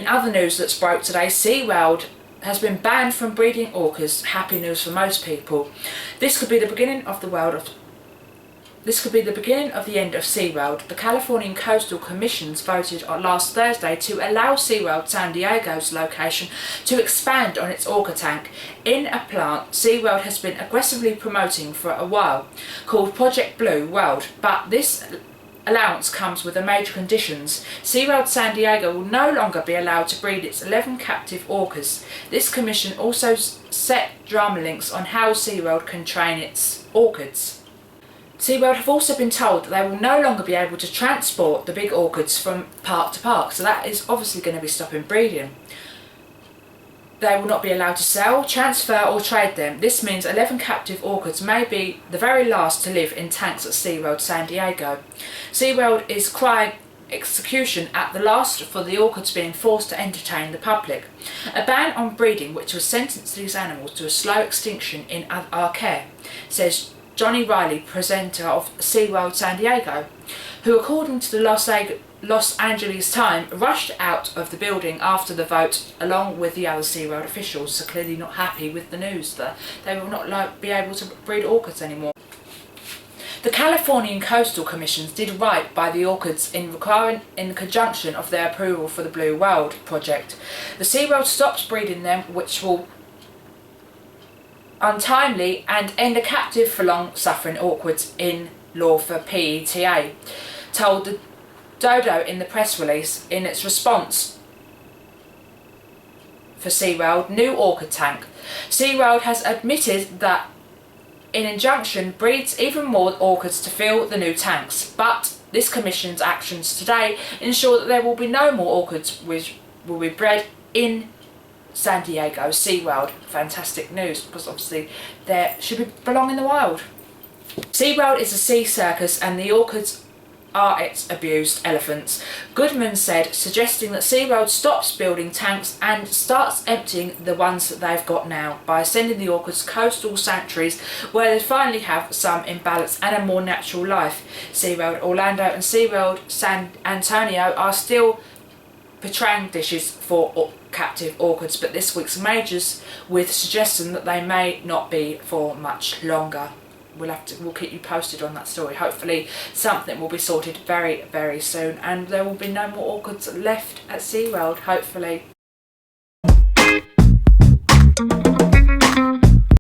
In other news that's broke today, Seaworld has been banned from breeding orcas. Happy news for most people. This could be the beginning of the end of Seaworld. The Californian Coastal Commissions voted on last Thursday to allow Seaworld San Diego's location to expand on its orca tank in a plant Seaworld has been aggressively promoting for a while, called Project Blue World. But this allowance comes with the major conditions. Seaworld San Diego will no longer be allowed to breed its 11 captive orcas. This commission also set drama links on how Seaworld can train its orchids. Seaworld have also been told that they will no longer be able to transport the big orchids from park to park, so that is obviously going to be stopping breeding. They will not be allowed to sell, transfer or trade them. This means 11 captive orchids may be the very last to live in tanks at Seaworld San Diego. Seaworld is crying execution at the last for the orchids being forced to entertain the public. A ban on breeding which was sentenced these animals to a slow extinction in our care, says Johnny Riley, presenter of Seaworld San Diego, who, according to the Los Angeles Times, rushed out of the building after the vote along with the other Seaworld officials, so clearly not happy with the news that they will not be able to breed orchids anymore. The Californian Coastal Commissions did right by the orchids in conjunction of their approval for the Blue World project. The Seaworld stops breeding them, which will untimely and end a captive for long suffering orchids in law for PETA, told the Dodo in the press release in its response for Seaworld new orchid tank. Seaworld has admitted that in injunction breeds even more orchids to fill the new tanks, but this commission's actions today ensure that there will be no more orchids which will be bred in San Diego Seaworld. Fantastic news, because obviously they belong in the wild. Seaworld is a sea circus and the orchids are its abused elephants, Goodman said, suggesting that Seaworld stops building tanks and starts emptying the ones that they've got now by sending the orchids to coastal sanctuaries where they finally have some imbalance and a more natural life. Seaworld Orlando and Seaworld San Antonio are still portraying dishes for captive orchids, but this week's majors with suggestion that they may not be for much longer. We'll keep you posted on that story. Hopefully something will be sorted very, very soon and there will be no more orchids left at Seaworld, hopefully.